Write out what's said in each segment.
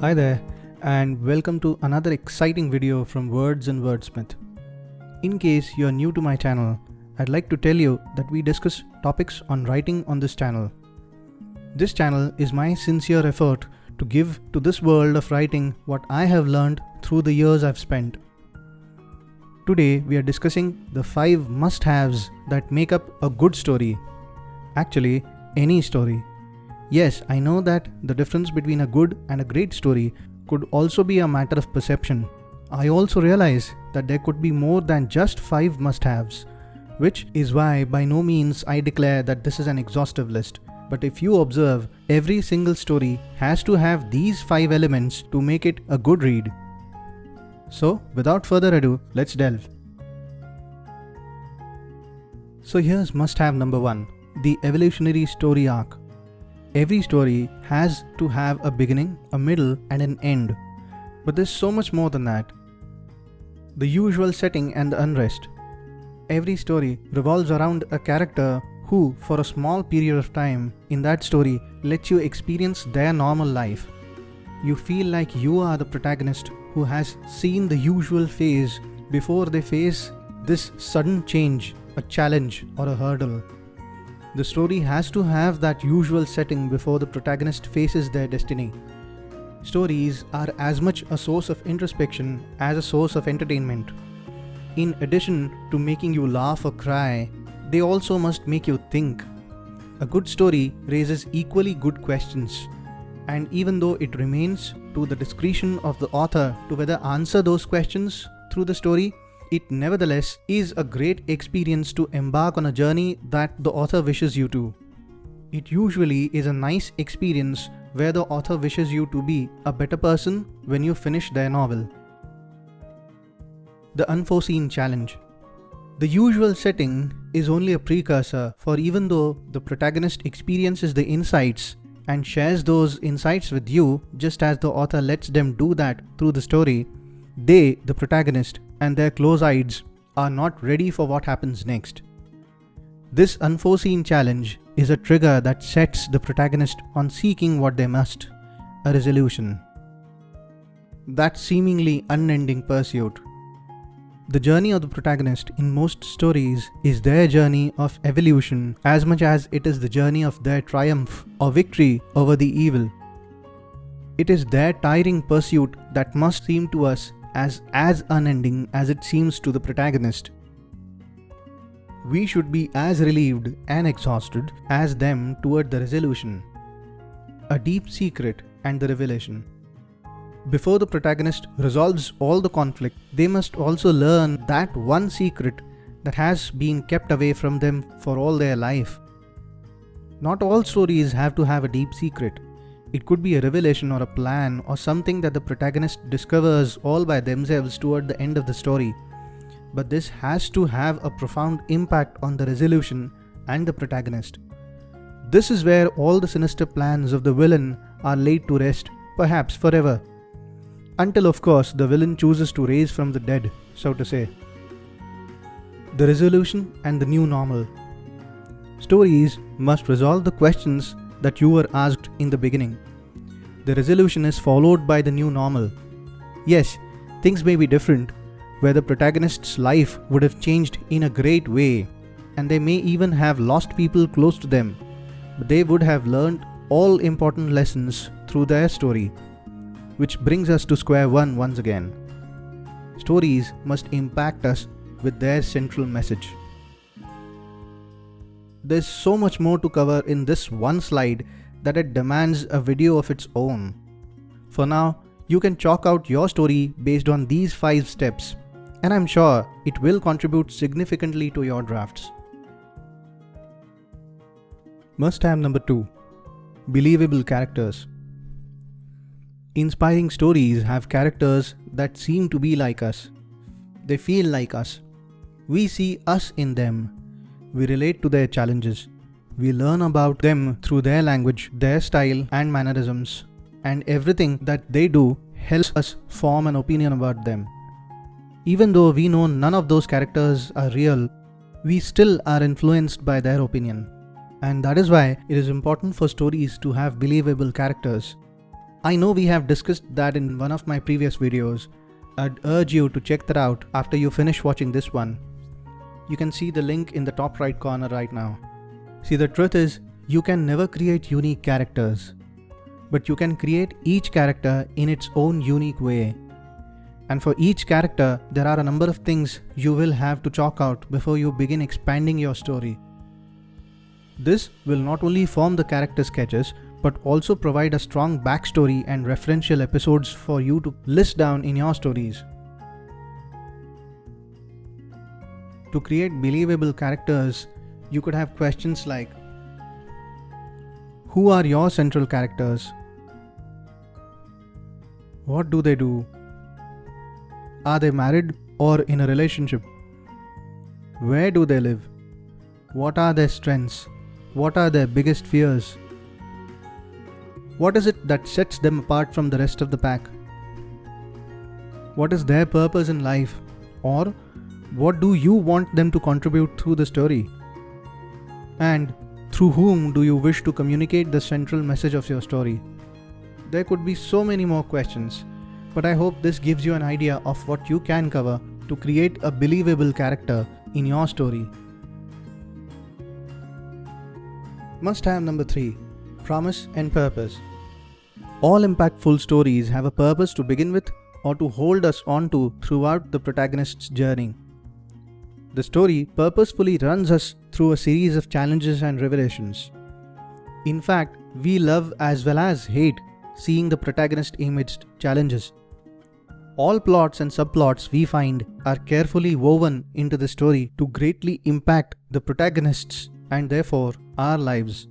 Hi there, and welcome to another exciting video from Words and Wordsmith. In case you are new to my channel, I'd like to tell you that we discuss topics on writing on this channel. This channel is my sincere effort to give to this world of writing what I have learned through the years I've spent. Today we are discussing the 5 must-haves that make up a good story. Actually, any story. Yes, I know that the difference between a good and a great story could also be a matter of perception. I also realize that there could be more than just 5 must-haves, which is why by no means I declare that this is an exhaustive list. But if you observe, every single story has to have these 5 elements to make it a good read. So, without further ado, let's delve. So here's must-have number 1, the Evolutionary Story Arc. Every story has to have a beginning, a middle, and an end. But there's so much more than that. The usual setting and the unrest. Every story revolves around a character who, for a small period of time in that story, lets you experience their normal life. You feel like you are the protagonist who has seen the usual phase before they face this sudden change, a challenge, or a hurdle. The story has to have that usual setting before the protagonist faces their destiny. Stories are as much a source of introspection as a source of entertainment. In addition to making you laugh or cry, they also must make you think. A good story raises equally good questions, and even though it remains to the discretion of the author to whether answer those questions through the story, it nevertheless is a great experience to embark on a journey that the author wishes you to. It usually is a nice experience where the author wishes you to be a better person when you finish their novel. The unforeseen challenge. The usual setting is only a precursor, for even though the protagonist experiences the insights and shares those insights with you just as the author lets them do that through the story, they, the protagonist, and their close-eyeds are not ready for what happens next. This unforeseen challenge is a trigger that sets the protagonist on seeking what they must, a resolution. That seemingly unending pursuit. The journey of the protagonist in most stories is their journey of evolution as much as it is the journey of their triumph or victory over the evil. It is their tiring pursuit that must seem to us as unending as it seems to the protagonist. We should be as relieved and exhausted as them toward the resolution. A deep secret and the revelation. Before the protagonist resolves all the conflict, they must also learn that one secret that has been kept away from them for all their life. Not all stories have to have a deep secret. It could be a revelation or a plan or something that the protagonist discovers all by themselves toward the end of the story. But this has to have a profound impact on the resolution and the protagonist. This is where all the sinister plans of the villain are laid to rest, perhaps forever. Until, of course, the villain chooses to raise from the dead, so to say. The resolution and the new normal. Stories must resolve the questions that you were asked in the beginning. The resolution is followed by the new normal. Yes, things may be different, where the protagonist's life would have changed in a great way, and they may even have lost people close to them, but they would have learned all important lessons through their story. Which brings us to square one once again. Stories must impact us with their central message. There's so much more to cover in this one slide that it demands a video of its own. For now, you can chalk out your story based on these 5 steps, and I'm sure it will contribute significantly to your drafts. Must-have number 2, Believable Characters. Inspiring stories have characters that seem to be like us. They feel like us. We see us in them. We relate to their challenges. We learn about them through their language, their style and mannerisms, and everything that they do helps us form an opinion about them. Even though we know none of those characters are real, we still are influenced by their opinion. And that is why it is important for stories to have believable characters. I know we have discussed that in one of my previous videos. I'd urge you to check that out after you finish watching this one. You can see the link in the top right corner right now. See, the truth is, you can never create unique characters, but you can create each character in its own unique way. And for each character, there are a number of things you will have to chalk out before you begin expanding your story. This will not only form the character sketches, but also provide a strong backstory and referential episodes for you to list down in your stories. To create believable characters, you could have questions like, who are your central characters? What do they do? Are they married or in a relationship? Where do they live? What are their strengths? What are their biggest fears? What is it that sets them apart from the rest of the pack? What is their purpose in life? Or what do you want them to contribute through the story? And through whom do you wish to communicate the central message of your story? There could be so many more questions, but I hope this gives you an idea of what you can cover to create a believable character in your story. Must-have number 3. Promise and purpose. All impactful stories have a purpose to begin with or to hold us on to throughout the protagonist's journey. The story purposefully runs us through a series of challenges and revelations. In fact, we love as well as hate seeing the protagonist amidst challenges. All plots and subplots we find are carefully woven into the story to greatly impact the protagonists and therefore our lives.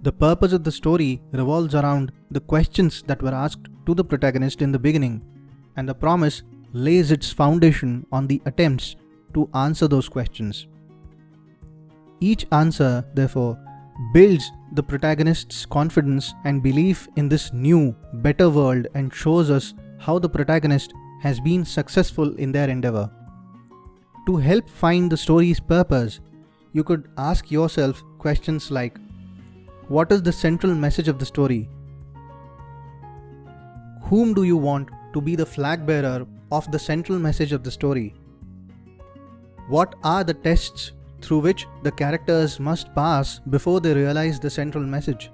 The purpose of the story revolves around the questions that were asked to the protagonist in the beginning, and the promise lays its foundation on the attempts to answer those questions. Each answer, therefore, builds the protagonist's confidence and belief in this new, better world and shows us how the protagonist has been successful in their endeavor. To help find the story's purpose, you could ask yourself questions like, what is the central message of the story? Whom do you want to be the flag bearer of the central message of the story? What are the tests through which the characters must pass before they realize the central message?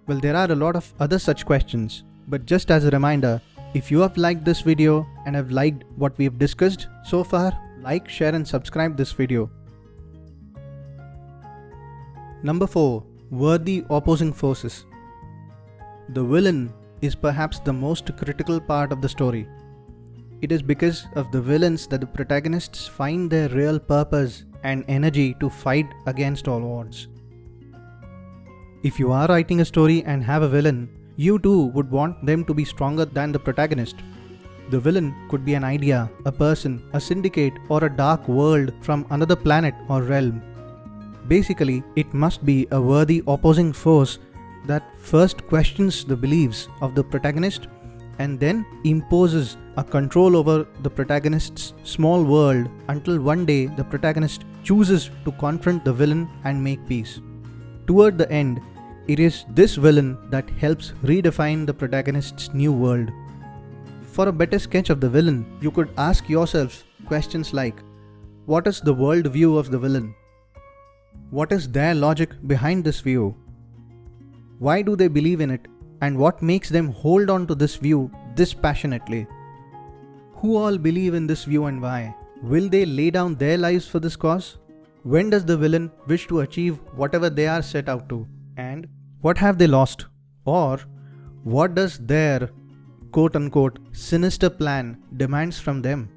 Well, there are a lot of other such questions, but just as a reminder, if you have liked this video and have liked what we have discussed so far, like, share and subscribe this video. Number 4. Worthy opposing forces. The villain is perhaps the most critical part of the story. It is because of the villains that the protagonists find their real purpose and energy to fight against all odds. If you are writing a story and have a villain, you too would want them to be stronger than the protagonist. The villain could be an idea, a person, a syndicate, or a dark world from another planet or realm. Basically, it must be a worthy opposing force that first questions the beliefs of the protagonist and then imposes a control over the protagonist's small world until one day the protagonist chooses to confront the villain and make peace. Toward the end, it is this villain that helps redefine the protagonist's new world. For a better sketch of the villain, you could ask yourself questions like, what is the world view of the villain? What is their logic behind this view? Why do they believe in it? And what makes them hold on to this view this passionately? Who all believe in this view and why? Will they lay down their lives for this cause? When does the villain wish to achieve whatever they are set out to? And what have they lost? Or what does their quote-unquote sinister plan demands from them?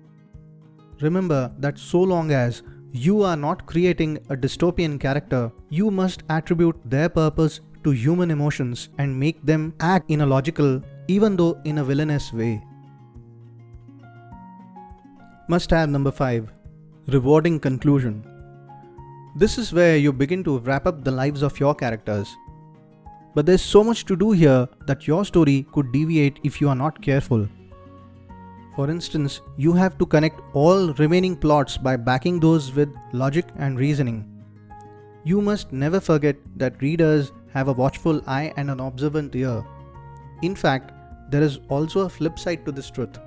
Remember that so long as you are not creating a dystopian character, you must attribute their purpose to human emotions and make them act in a logical, even though in a villainous way. Must-have number 5. Rewarding conclusion. This is where you begin to wrap up the lives of your characters. But there's so much to do here that your story could deviate if you are not careful. For instance, you have to connect all remaining plots by backing those with logic and reasoning. You must never forget that readers have a watchful eye and an observant ear. In fact, there is also a flip side to this truth.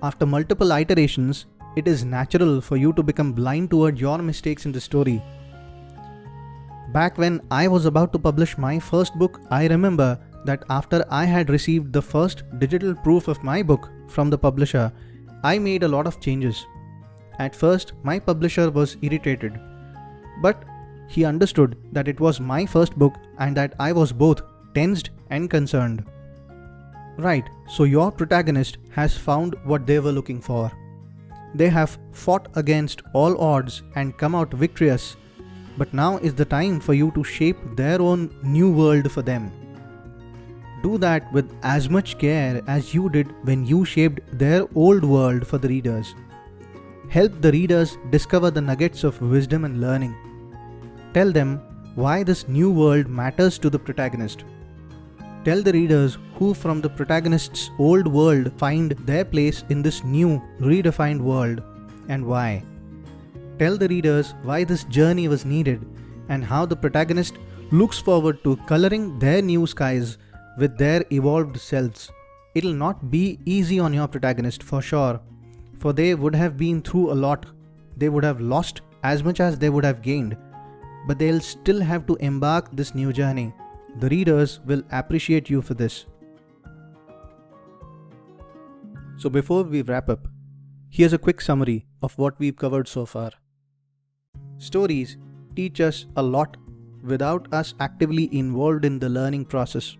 After multiple iterations, it is natural for you to become blind toward your mistakes in the story. Back when I was about to publish my first book, I remember that after I had received the first digital proof of my book from the publisher, I made a lot of changes. At first, my publisher was irritated, but he understood that it was my first book and that I was both tensed and concerned. Right, so your protagonist has found what they were looking for. They have fought against all odds and come out victorious, but now is the time for you to shape their own new world for them. Do that with as much care as you did when you shaped their old world for the readers. Help the readers discover the nuggets of wisdom and learning. Tell them why this new world matters to the protagonist. Tell the readers who from the protagonist's old world find their place in this new, redefined world and why. Tell the readers why this journey was needed and how the protagonist looks forward to coloring their new skies with their evolved selves. It'll not be easy on your protagonist for sure, for they would have been through a lot. They would have lost as much as they would have gained, but they'll still have to embark this new journey. The readers will appreciate you for this. So before we wrap up, here's a quick summary of what we've covered so far. Stories teach us a lot without us actively involved in the learning process.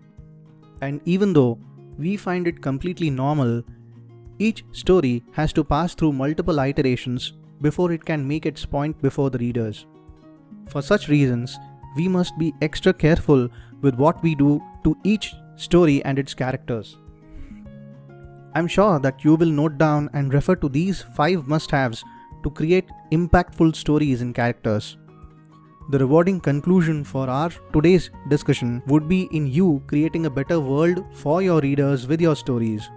And even though we find it completely normal, each story has to pass through multiple iterations before it can make its point before the readers. For such reasons, we must be extra careful with what we do to each story and its characters. I'm sure that you will note down and refer to these 5 must-haves to create impactful stories and characters. The rewarding conclusion for our today's discussion would be in you creating a better world for your readers with your stories.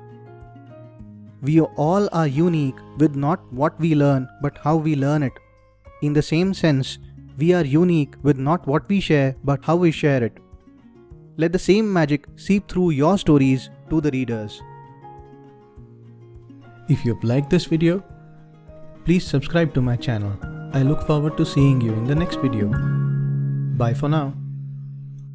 We all are unique with not what we learn but how we learn it. In the same sense, we are unique with not what we share but how we share it. Let the same magic seep through your stories to the readers. If you've liked this video, please subscribe to my channel. I look forward to seeing you in the next video. Bye for now.